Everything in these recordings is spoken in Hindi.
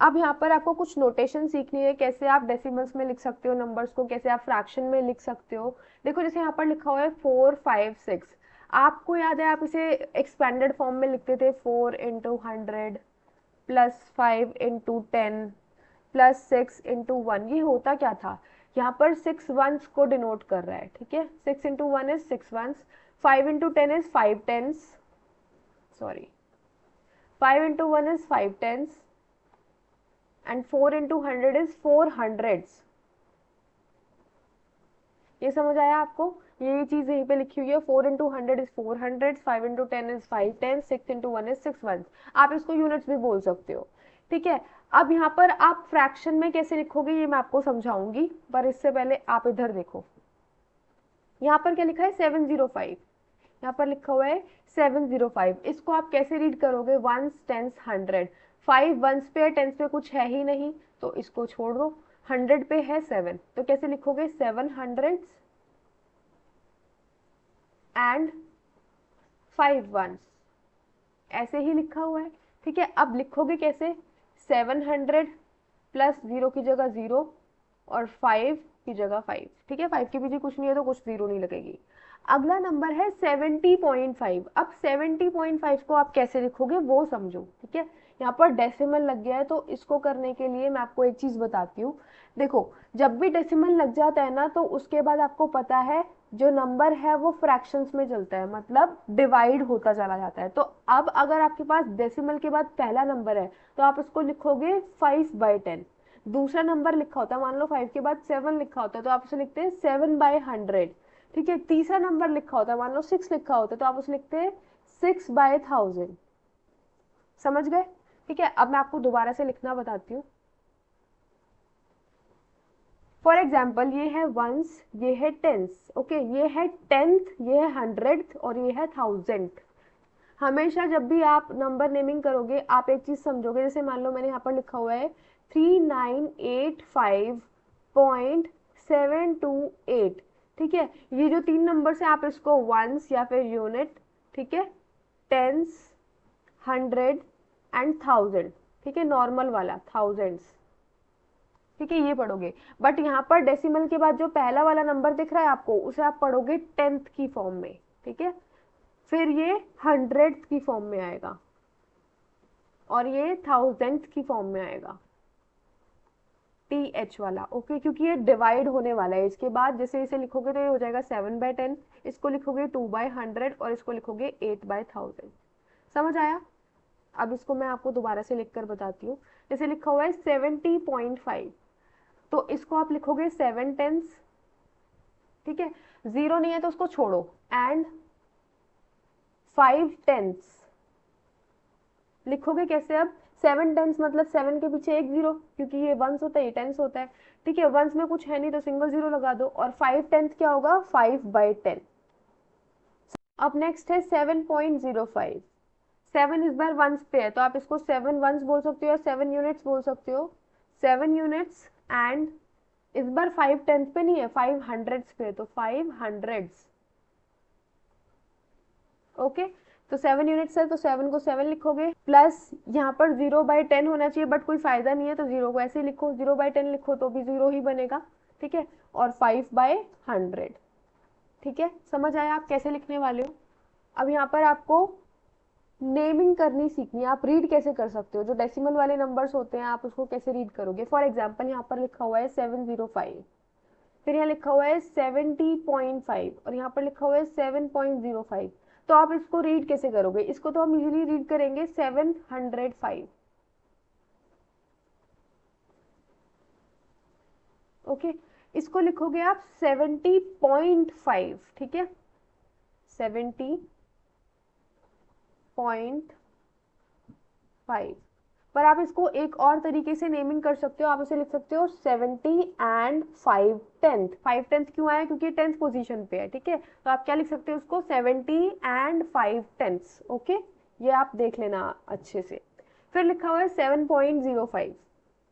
अब यहाँ पर आपको कुछ नोटेशन सीखनी है, कैसे आप डेसिमल्स में लिख सकते हो नंबर्स को, कैसे आप फ्रैक्शन में लिख सकते हो। देखो जैसे यहाँ पर लिखा हुआ है 4, 5, 6, आपको याद है आप इसे एक्सपेंडेड फॉर्म में लिखते थे, 4 × 100 +5 × 10 +6 × 1। ये होता क्या था, यहाँ पर 6 वंस को डिनोट कर रहा है, ठीक है। 6 × 1 is 6 ones, 5 × 10 is 5 tens, sorry 5 × 1 is 5 tens and 4 × 100 is 4 hundreds। ये समझ आया आपको, ये चीज यहीं पे लिखी हुई है, 4 × 100 is 4 hundreds, 5 × 10 is 5 tens, 6 × 1 is 6 ones। आप इसको यूनिट्स भी बोल सकते हो, ठीक है। अब यहाँ पर आप फ्रैक्शन में कैसे लिखोगे ये मैं आपको समझाऊंगी, पर इससे पहले आप इधर देखो, यहाँ पर क्या लिखा है 705, यहाँ पर लिखा हुआ है 705। इसको आप कैसे रीड करोगे, वंस टेंस हंड्रेड, 5 वंस पे है, टेंस पे कुछ है ही नहीं तो इसको छोड़ दो, 100 पे है 7 तो कैसे लिखोगे 700 एंड 5 वंस, ऐसे ही लिखा हुआ है, ठीक है। अब लिखोगे कैसे, 700 प्लस 0 की जगह 0 और 5 की जगह 5, ठीक है। 5 के पीछे कुछ नहीं है तो कुछ 0 नहीं लगेगी। अगला नंबर है 70.5। अब 70.5 को आप कैसे लिखोगे वो समझो, ठीक है। यहाँ पर डेसिमल लग गया है तो इसको करने के लिए मैं आपको एक चीज बताती हूँ। देखो जब भी डेसिमल लग जाता है ना तो उसके बाद आपको पता है जो नंबर है वो फ्रैक्शंस में चलता है, मतलब डिवाइड होता चला जाता है। तो अब अगर आपके पास डेसिमल के बाद पहला नंबर है तो आप इसको लिखोगे 5/10। दूसरा नंबर लिखा होता है, मान लो 5 के बाद 7 लिखा होता है तो आप उसे लिखते हैं 7/100, ठीक है। तीसरा नंबर लिखा होता है, मान लो 6 लिखा होता है तो आप उसे लिखते हैं 6/1000। समझ गए, ठीक है। अब मैं आपको दोबारा से लिखना बताती हूँ। फॉर एग्जाम्पल ये है वंस, ये है टेंस, ओके, ये है टेंथ, ये है हंड्रेड और ये है थाउजेंड। हमेशा जब भी आप नंबर नेमिंग करोगे आप एक चीज समझोगे, जैसे मान लो मैंने यहाँ पर लिखा हुआ है 3985.728, ठीक है। ये जो 3 नंबर से आप इसको वंस या फिर यूनिट, ठीक है, टेंस, हंड्रेड एंड थाउजेंड, ठीक है, नॉर्मल वाला थाउजेंड्स, ठीक है, ये पढ़ोगे। बट यहाँ पर डेसिमल के बाद जो पहला वाला नंबर दिख रहा है आपको उसे आप पढ़ोगे टेंथ की फॉर्म में, ठीक है। फिर ये हंड्रेड की फॉर्म में आएगा और ये थाउजेंड की फॉर्म में आएगा, TH वाला, ओके, क्योंकि ये डिवाइड होने वाला है। इसके बाद जैसे इसे लिखोगे तो ये हो जाएगा 7/10, इसको लिखोगे 2/100 और इसको लिखोगे 8/1000। समझ आया। अब इसको मैं आपको दोबारा से लिखकर बताती हूँ। जैसे लिखा हुआ है 70.5 तो इसको आप लिखोगे 7 टेंस, ठीक है, 0 नहीं है तो उसको छोड़ो, एंड 5 टेंस। लिखोगे कैसे अब, 7 टेंस मतलब 7 के पीछे एक 0, क्योंकि ये वंस होता है ये टेंस होता है, ठीक है। वंस में कुछ है नहीं तो सिंगल 0 लगा दो, और 5 टेंथ क्या होगा 5/10। अब नेक्स्ट है 7.05। 7 इस बार वंस पे है तो आप इसको 7 वंस बोल सकते हो या 7 यूनिट्स बोल सकते हो, 7 यूनिट्स एंड इस बार 5 टेंथ पे नहीं है 5 हंड्रेड्स पे है तो 5 हंड्रेड्स, ओके। तो 7 यूनिट्स है तो 7 को 7 लिखोगे, प्लस यहाँ पर 0/10 होना चाहिए बट कोई फायदा नहीं है तो 0 को ऐसे ही लिखो, 0/10 लिखो तो भी 0 ही बनेगा, ठीक है, और 5/100, ठीक है। समझ आया आप कैसे लिखने वाले हो। अब यहाँ पर आपको नेमिंग करनी सीखनी है, आप रीड कैसे कर सकते हो, जो डेसिमल वाले नंबर्स होते हैं आप उसको कैसे रीड करोगे। फॉर एग्जाम्पल यहाँ पर लिखा हुआ है 705, फिर यहाँ लिखा हुआ है 70.5 और यहाँ पर लिखा हुआ है 7.05, तो आप इसको रीड कैसे करोगे। इसको तो हम इजीली रीड करेंगे 705, ओके। इसको लिखोगे आप 70.5, ठीक है, 70.5। पर आप इसको एक और तरीके से नेमिंग कर सकते हो, आप इसे लिख सकते हो 70 एंड 5 टेंथ। 5 टेंथ क्यों आया, क्योंकि 10th पोजीशन पे है, ठीक है। तो आप क्या लिख सकते हो उसको 70 एंड 5 टेंथ्स, ओके। ये आप देख लेना अच्छे से। फिर लिखा हुआ है 7.05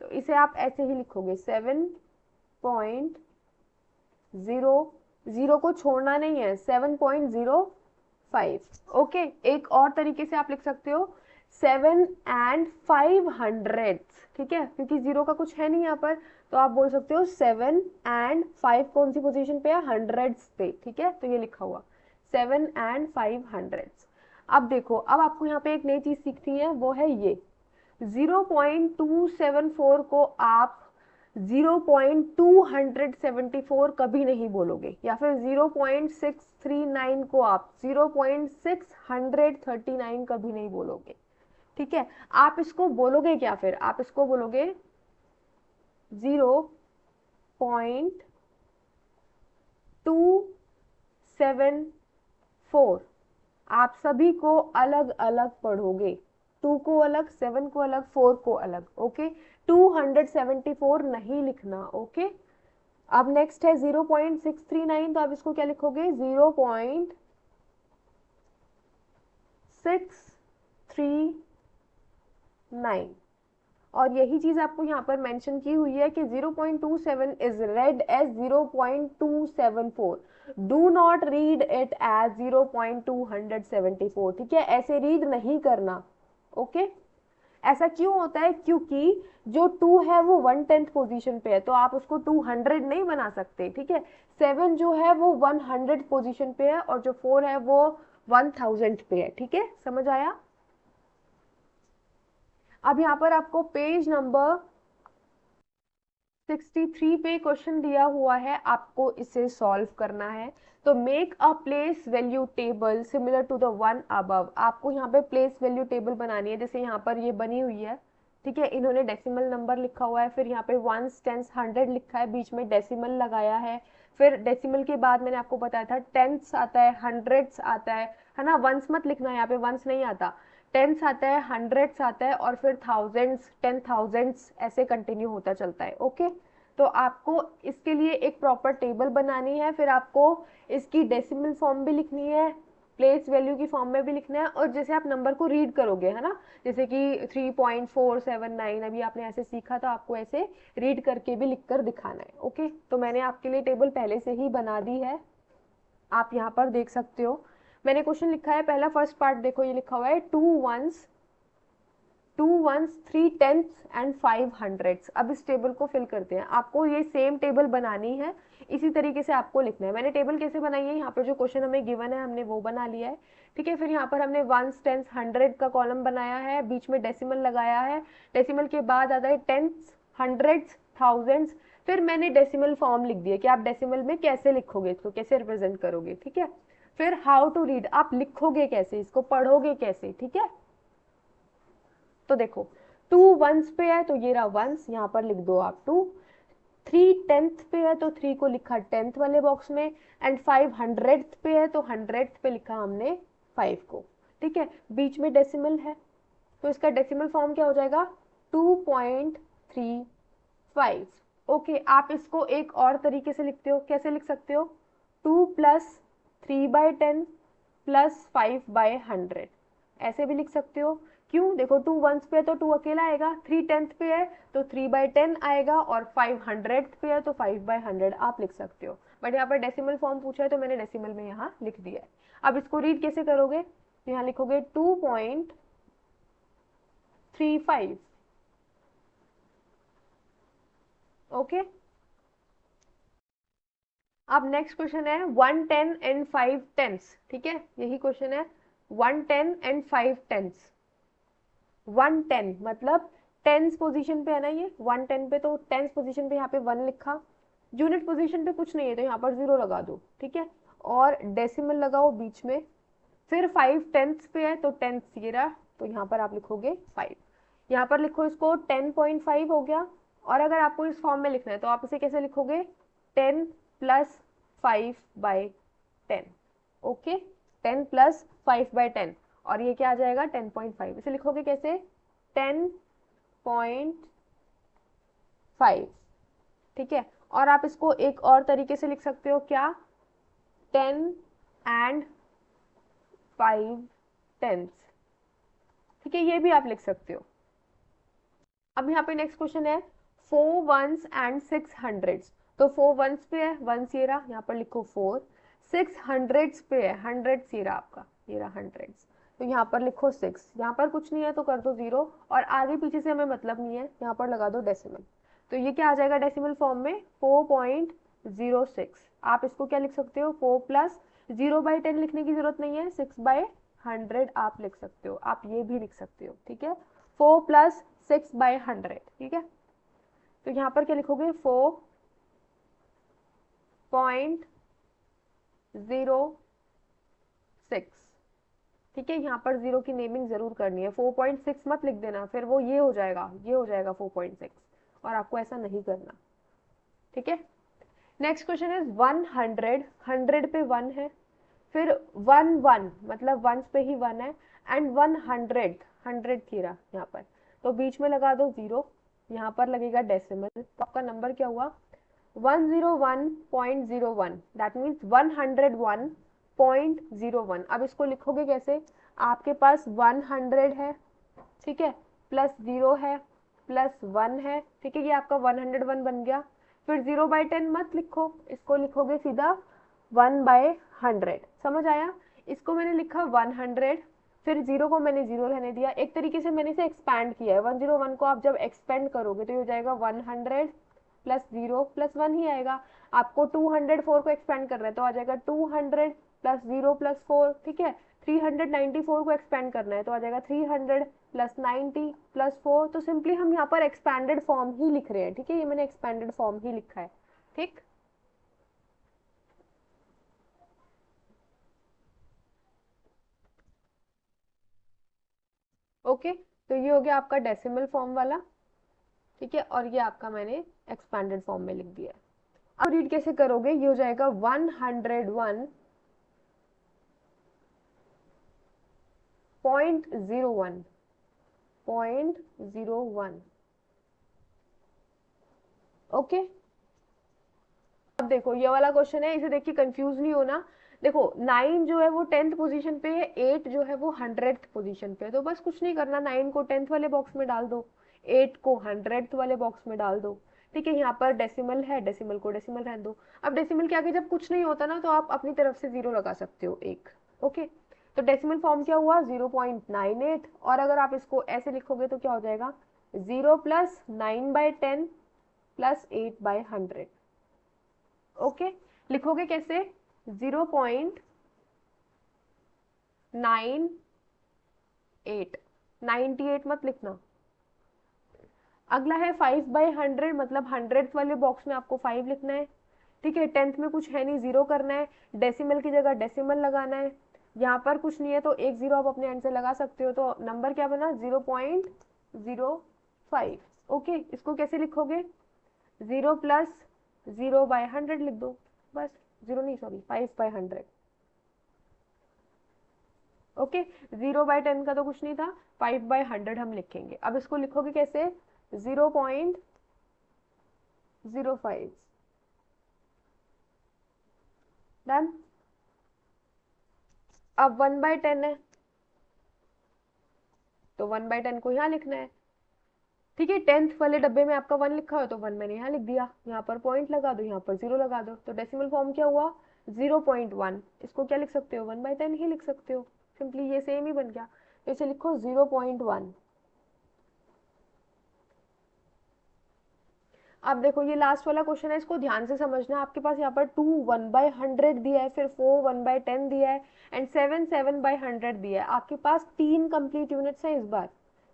तो इसे आप ऐसे ही लिखोगे 7.0, को छोड़ना नहीं है, 7.05, ओके। एक और तरीके से आप लिख सकते हो 7 एंड 500, ठीक है, क्योंकि जीरो का कुछ है नहीं यहाँ पर, तो आप बोल सकते हो 7 एंड 5 कौन सी पोजीशन पे है, हंड्रेड्स पे, ठीक है, तो ये लिखा हुआ 7 एंड 500। अब देखो, अब आपको यहाँ पे एक नई चीज सीखनी है, वो है ये 0.274 को आप 0.274 कभी नहीं बोलोगे, या फिर 0.639 को आप 0.639 कभी नहीं बोलोगे, ठीक है। आप इसको बोलोगे क्या, फिर आप इसको बोलोगे 0.274। आप सभी को अलग अलग पढ़ोगे, 2 को अलग, 7 को अलग, 4 को अलग, ओके। 274 नहीं लिखना, ओके। अब नेक्स्ट है 0.639, तो आप इसको क्या लिखोगे, 0.639। और यही चीज आपको यहाँ पर मेंशन की हुई है कि 0.27 is read as 0.274, do not read it as 0.274, ठीक है, ऐसे रीड नहीं करना, ओके। ऐसा क्यों होता है, क्योंकि जो 2 है वो 1/10 पोजीशन पे है, तो आप उसको 200 नहीं बना सकते, ठीक है। 7 जो है वो 100 पोजीशन पे है, और जो 4 है वो 1000 पे है, ठीक है, समझ आया। अब यहाँ पर आपको पेज नंबर 63 पे क्वेश्चन दिया हुआ है, आपको इसे सॉल्व करना है। तो make a place value table similar to the one above. आपको यहाँ पे प्लेस वैल्यू टेबल बनानी है, जैसे यहाँ पर ये बनी हुई है, ठीक है। इन्होंने डेसिमल नंबर लिखा हुआ है, फिर यहाँ पे वंस, टेंस, हंड्रेड लिखा है, बीच में डेसिमल लगाया है, फिर डेसिमल के बाद मैंने आपको बताया था टेंस आता है, हंड्रेड्स आता है ना। वंस मत लिखना है यहाँ पे, वंस नहीं आता, टेंस आता है, हंड्रेड्स आता है, और फिर थाउजेंड्स, 10,000s ऐसे कंटिन्यू होता चलता है, ओके। तो आपको इसके लिए एक प्रॉपर टेबल बनानी है, फिर आपको इसकी डेसिमल फॉर्म भी लिखनी है, प्लेस वैल्यू की फॉर्म में भी लिखना है, और जैसे आप नंबर को रीड करोगे, है ना, जैसे कि 3.479 अभी आपने ऐसे सीखा, तो आपको ऐसे रीड करके भी लिख कर दिखाना है, ओके। तो मैंने आपके लिए टेबल पहले से ही बना दी है, आप यहाँ पर देख सकते हो। मैंने क्वेश्चन लिखा है, पहला फर्स्ट पार्ट देखो, ये लिखा हुआ है 2 1s 3 10s एंड 500s। अब इस टेबल को फिल करते हैं, आपको ये सेम टेबल बनानी है, इसी तरीके से आपको लिखना है। मैंने टेबल कैसे बनाई है, यहाँ पे जो क्वेश्चन हमें गिवन है हमने वो बना लिया है, ठीक है। फिर यहाँ पर हमने वंस, टेंस, हंड्रेड का कॉलम बनाया है, बीच में डेसिमल लगाया है, डेसिमल के बाद आता है टेंस, हंड्रेड्स, थाउजेंड्स। फिर मैंने डेसिमल फॉर्म लिख दिया कि आप डेसिमल में कैसे लिखोगे, इसको कैसे रिप्रेजेंट करोगे, ठीक है। फिर हाउ टू रीड, आप लिखोगे कैसे, इसको पढ़ोगे कैसे, ठीक है। तो देखो 2 वंस पे है, तो ये रहा वंस, यहाँ पर लिख दो आप 2। 3 10th पे है, तो 3 को लिखा 10th वाले बॉक्स में, एंड 5 100th पे है, तो 100th पे लिखा हमने 5 को, ठीक है। बीच में डेसिमल है, तो इसका डेसिमल फॉर्म क्या हो जाएगा, 2.35, ओके। आप इसको एक और तरीके से लिखते हो, कैसे लिख सकते हो, 2 + 3/10 + 5/100, ऐसे भी लिख सकते हो। क्यों, देखो 2 वंस पे है तो 2 अकेला आएगा, 3 10th पे है तो 3/10 आएगा, और 5 100th पे है तो 5/100 आप लिख सकते हो। बट यहाँ पर डेसिमल फॉर्म पूछा है, तो मैंने डेसिमल में यहाँ लिख दिया है। अब इसको रीड कैसे करोगे, तो यहाँ लिखोगे 2.35, ओके। अब नेक्स्ट क्वेश्चन है 110 एंड 5 10s, ठीक है, यही क्वेश्चन है 110 एंड 5 10s। 110 मतलब टेंस पोजीशन पे है ना, ये 110 पे, तो टेंस पोजीशन पे यहाँ पे 1 लिखा, यूनिट पोजीशन पे कुछ नहीं है तो यहाँ पर 0 लगा दो, ठीक है, और डेसिमल लगाओ बीच में। फिर 5 10th पे है, तो 10th ये रहा, तो यहाँ पर आप लिखोगे 5, यहाँ पर लिखो इसको 10.5 हो गया। और अगर आपको इस फॉर्म में लिखना है, तो आप इसे कैसे लिखोगे, 10 + 5/10, ओके, 10 + 5/10, और ये क्या आ जाएगा 10.5, इसे लिखोगे कैसे, 10.5, ठीक है। और आप इसको एक और तरीके से लिख सकते हो, क्या, 10 एंड 5 10s, ठीक है, ये भी आप लिख सकते हो। अब यहाँ पे नेक्स्ट क्वेश्चन है 4 1s एंड 6 100s। तो 4 1s पे है, 1s ये रहा, यहाँ पर लिखो 4, 6 100s पे है, 100s ये रहा आपका, ये रहा 100s, तो यहाँ पर लिखो 6, यहाँ पर कुछ नहीं है तो कर दो 0, और आगे पीछे से हमें मतलब नहीं है, यहाँ पर लगा दो डेसिमल। तो ये क्या आ जाएगा डेसिमल फॉर्म में 4.06। आप इसको क्या लिख सकते हो, 4 प्लस 0/10 लिखने की जरूरत नहीं है, 6/100 आप लिख सकते हो, आप ये भी लिख सकते हो, ठीक है, 4 प्लस 6/100, ठीक है। तो यहाँ पर क्या लिखोगे 4.06, ठीक है। यहाँ पर 0 की नेमिंग जरूर करनी है, 4.6 मत लिख देना, फिर वो ये हो जाएगा, ये हो जाएगा 4.6, और आपको ऐसा नहीं करना, ठीक है। नेक्स्ट क्वेश्चन इज 100, 100 पे 1 है, फिर 1 मतलब वंस पे ही 1 है, एंड 100, 100 थी रहा यहाँ पर, तो बीच में लगा दो 0, यहाँ पर लगेगा डेसिमल, तो आपका नंबर क्या हुआ 101.01, दैट मीन्स 101.01। अब इसको लिखोगे कैसे, आपके पास 100 है, ठीक है, प्लस 0 है, प्लस 1 है, ठीक है, ये आपका 101 बन गया। फिर 0/10 मत लिखो, इसको लिखोगे सीधा 1/100, समझ आया। इसको मैंने लिखा 100, फिर 0 को मैंने 0 रहने दिया, एक तरीके से मैंने इसे एक्सपैंड किया है। 101 को आप जब एक्सपेंड करोगे तो ये हो जाएगा 100 प्लस 0 प्लस 1 ही आएगा। आपको 204 को एक्सपेंड करना है तो आ जाएगा 200 प्लस 0 प्लस 4, ठीक है। 394 को एक्सपेंड करना है तो आ जाएगा 300 प्लस 90 प्लस 4। तो सिंपली हम यहाँ पर एक्सपैंडेड फॉर्म ही लिख रहे हैं, ठीक है, ये मैंने एक्सपैंडेड फॉर्म ही लिखा है, ठीक। ओके, तो ये हो गया आपका डेसिमल फॉर्म वाला, ठीक है, और ये आपका मैंने एक्सपैंडेड फॉर्म में लिख दिया है। अब रीड कैसे करोगे, ये हो जाएगा 101.01, ओके। अब देखो ये वाला क्वेश्चन है, इसे देख के कंफ्यूज नहीं होना। देखो 9 जो है वो 10th पोजीशन पे है, 8 जो है वो 100th पोजीशन पे है, तो बस कुछ नहीं करना, 9 को 10th वाले बॉक्स में डाल दो, 8 को 100th वाले बॉक्स में डाल दो, ठीक है। यहाँ पर डेसिमल है, डेसिमल को डेसिमल रहने दो। अब डेसिमल के आगे जब कुछ नहीं होता ना तो आप अपनी तरफ से 0 लगा सकते हो, एक, ओके। तो डेसिमल फॉर्म क्या हुआ 0.98, और अगर आप इसको ऐसे लिखोगे तो क्या हो जाएगा 0 प्लस 9/10 प्लस 8/100, ओके। लिखोगे कैसे 0.98, 98 मत लिखना। अगला है 5/100, मतलब 100th वाले बॉक्स में आपको 5 लिखना है, ठीक है। 10th में कुछ है नहीं, 0 करना है, डेसिमल की जगह डेसिमल लगाना है, यहाँ पर कुछ नहीं है तो एक 0 आप अपने एंड से लगा सकते हो, तो नंबर क्या बना 0.05, ओके। इसको कैसे लिखोगे 0 प्लस 0/100 लिख दो, बस 0 नहीं सॉरी 5/100, ओके। 0/10 का तो कुछ नहीं था, 5/100 हम लिखेंगे। अब इसको लिखोगे कैसे 0.05, डन। अब 1/10 है तो 1/10 को यहाँ लिखना है, ठीक है। 10th वाले डब्बे में आपका 1 लिखा हो तो 1 मैंने यहाँ लिख दिया, यहाँ पर पॉइंट लगा दो, यहाँ पर 0 लगा दो, तो डेसिमल फॉर्म क्या हुआ 0.1। इसको क्या लिख सकते हो 1/10 ही लिख सकते हो, सिंपली ये सेम ही बन गया, तो इसे लिखो 0.1। अब देखो ये लास्ट वाला क्वेश्चन है, इसको ध्यान से समझना। आपके पास यहाँ पर 2 1/100 दिया है, फिर 4 1/10 दिया है, एंड 7 7/100 दिया है। आपके पास 3 कंप्लीट यूनिट्स हैं, इस बार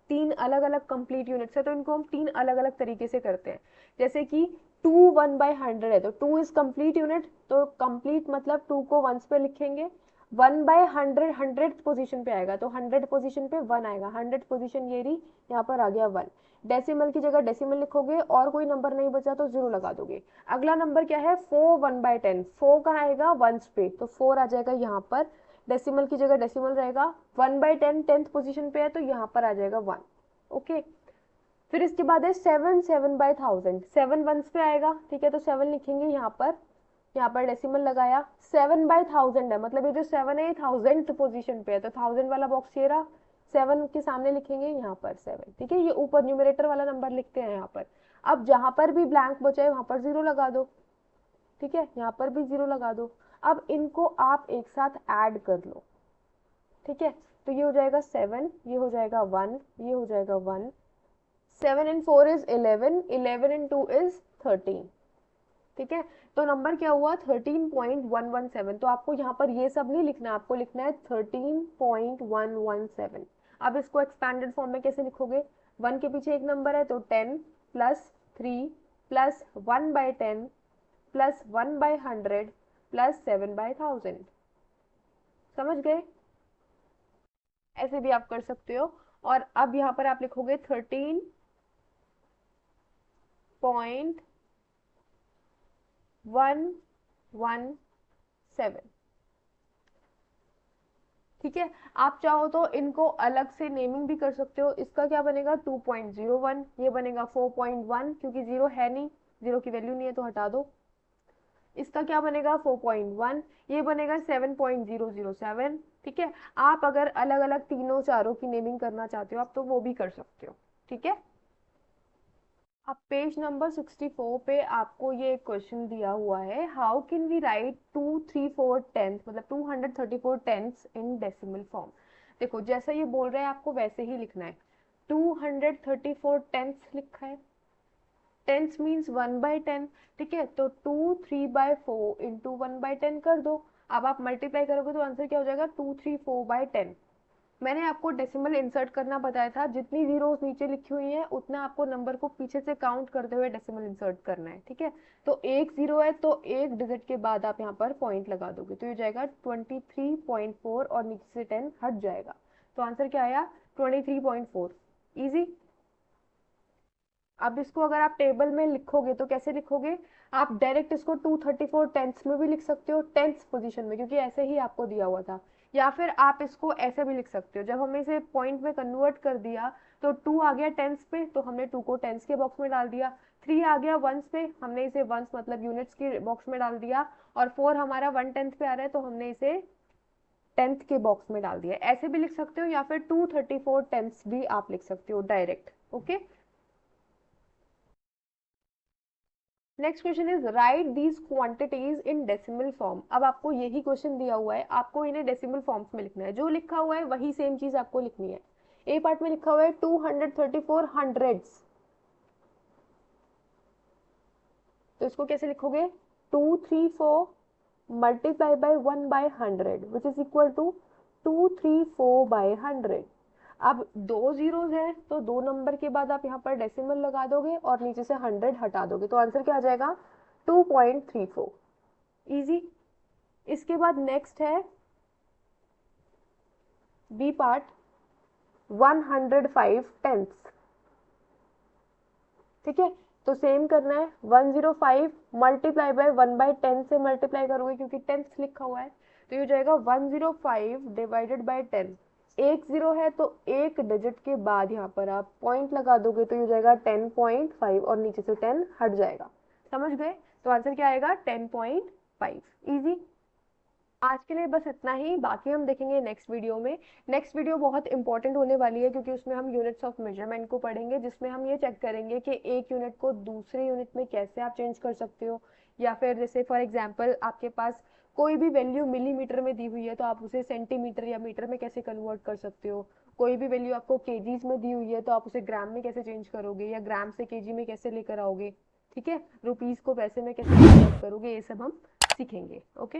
3 अलग अलग कंप्लीट यूनिट्स है, तो इनको हम 3 अलग अलग तरीके से करते हैं। जैसे कि 2 1/100 है तो 2 इज कंप्लीट यूनिट, तो कंप्लीट मतलब 2 को वंस पे लिखेंगे, 1/100 100th पोजीशन पे आएगा तो 100 पोजीशन पे 1 आएगा, 100 पोजीशन ये रही, यहाँ पर आ गया 1। डेसिमल की जगह डेसिमल लिखोगे, और कोई नंबर नहीं बचा तो 0 लगा दोगे। अगला नंबर क्या है 4 1/10, 4 कहाँ आएगा वंस पे, तो 4 आ जाएगा यहाँ पर, डेसिमल की जगह डेसिमल रहेगा, 1/10 10th पोजीशन पे है तो यहाँ पर आ जाएगा 1, ओके। फिर इसके बाद है 7 7/1000, 7 वंस पे आएगा, ठीक है, तो 7 लिखेंगे यहाँ पर, यहाँ पर डेसिमल लगाया, 7/1000 है, मतलब ये जो 7 है ये 1000th पोजीशन पे है, तो 1000 वाला बॉक्स ये रहा, 7 के सामने लिखेंगे यहाँ पर 7, ठीक है। ये ऊपर न्यूमरेटर वाला नंबर लिखते हैं यहाँ पर। अब जहां पर भी ब्लैंक बचा है वहां पर 0 लगा दो, ठीक है, यहाँ पर भी 0 लगा दो। अब इनको आप एक साथ ऐड कर लो, ठीक है। तो ये हो जाएगा 7, ये हो जाएगा 1, ये हो जाएगा 1। 7 and 4 is 11, 11 and 2 is 13। ठीक है, तो नंबर क्या हुआ 13.117। तो आपको यहाँ पर ये सब नहीं लिखना, आपको लिखना है 13.117। अब इसको एक्सपैंडेड फॉर्म में कैसे लिखोगे, 1 के पीछे एक नंबर है तो 10 प्लस 3 प्लस 1/10 प्लस 1/100 प्लस 7/1000। समझ गए, ऐसे भी आप कर सकते हो। और अब यहाँ पर आप लिखोगे 13.117। ठीक है, आप चाहो तो इनको अलग से नेमिंग भी कर सकते हो। इसका क्या बनेगा 2.01, ये बनेगा 4.1 क्योंकि जीरो है नहीं, जीरो की वैल्यू नहीं है तो हटा दो। इसका क्या बनेगा 4.1, ये बनेगा 7.007। ठीक है, आप अगर अलग अलग तीनों चारों की नेमिंग करना चाहते हो आप तो वो भी कर सकते हो। ठीक है, अब पेज नंबर 64 पे आपको ये क्वेश्चन दिया हुआ है, how can we write 234 tenth मतलब 234 टेंथ्स इन डेसिमल फॉर्म। देखो जैसा ये बोल रहा है आपको वैसे ही लिखना है। 234 टेंथ्स लिखा है, टेंथ्स मीन्स 1/10। ठीक है, तो 2 3/4 इंटू 1/10 कर दो। अब आप मल्टीप्लाई करोगे तो आंसर क्या हो जाएगा 234/10। मैंने आपको डेसिमल इंसर्ट करना बताया था, जितनी जीरोस नीचे लिखी हुई है उतना आपको नंबर को पीछे से काउंट करते हुए डेसिमल इंसर्ट करना है। ठीक है, तो एक जीरो है तो एक डिजिट के बाद आप यहाँ पर पॉइंट लगा दोगे तो ये जाएगा 23.4 और नीचे से 10 हट जाएगा, तो आंसर क्या आया 23.4। इजी। अब इसको अगर आप टेबल में लिखोगे तो कैसे लिखोगे, आप डायरेक्ट इसको 234 टेंथ्स में भी लिख सकते हो, टेंथ्स पोजीशन में, क्योंकि ऐसे ही आपको दिया हुआ था। या फिर आप इसको ऐसे भी लिख सकते हो, जब हमने इसे पॉइंट में कन्वर्ट कर दिया तो 2 आ गया टेंथ्स पे तो हमने 2 को टेंथ्स के बॉक्स में डाल दिया, 3 आ गया वंस पे हमने इसे वंस मतलब यूनिट्स के बॉक्स में डाल दिया, और 4 हमारा 1/10 पे आ रहा है तो हमने इसे टेंथ के बॉक्स में डाल दिया। ऐसे भी लिख सकते हो या फिर 234 टेंथ्स भी आप लिख सकते हो direct. Okay, next question is right these quantities in decimal form. अब आपको यही क्वेश्चन दिया हुआ है, आपको इन्हें डेसिमल फॉर्म्स में लिखना है, जो लिखा हुआ है वही सेम चीज आपको लिखनी है। ए पार्ट में लिखा हुआ है 234 हंड्रेड्स, तो इसको कैसे लिखोगे 234 multiply by 1/100 which is equal to 234/100। अब दो जीरोज है तो दो नंबर के बाद आप यहाँ पर डेसिमल लगा दोगे और नीचे से 100 हटा दोगे तो आंसर क्या आ जाएगा 2.34। इजी। इसके बाद नेक्स्ट है बी पार्ट 105 टेंथ्स। ठीक है, तो सेम करना है 105 मल्टीप्लाई बाय 1/10 से मल्टीप्लाई करोगे क्योंकि टेंथ लिखा हुआ है, तो ये हो जाएगा 105 डिवाइडेड बाय 10। एक जीरो है तो एक डिजिट के बाद यहाँ पर आप पॉइंट लगा दोगे तो ये हो जाएगा 10.5 और नीचे से 10 हट जाएगा। समझ गए, तो आंसर क्या आएगा 10.5। इजी। आज के लिए बस इतना ही, बाकी हम देखेंगे नेक्स्ट वीडियो में। नेक्स्ट वीडियो बहुत इंपॉर्टेंट होने वाली है क्योंकि उसमें हम यूनिट्स ऑफ मेजरमेंट को पढ़ेंगे, जिसमें हम ये चेक करेंगे कि एक यूनिट को दूसरे यूनिट में कैसे आप चेंज कर सकते हो, या फिर जैसे फॉर एग्जांपल आपके पास कोई भी वैल्यू मिलीमीटर में दी हुई है तो आप उसे सेंटीमीटर या मीटर में कैसे कन्वर्ट कर सकते हो। कोई भी वैल्यू आपको केजीज में दी हुई है तो आप उसे ग्राम में कैसे चेंज करोगे, या ग्राम से केजी में कैसे लेकर आओगे। ठीक है, रुपीज को पैसे में कैसे कन्वर्ट करोगे, ये सब हम सीखेंगे। ओके।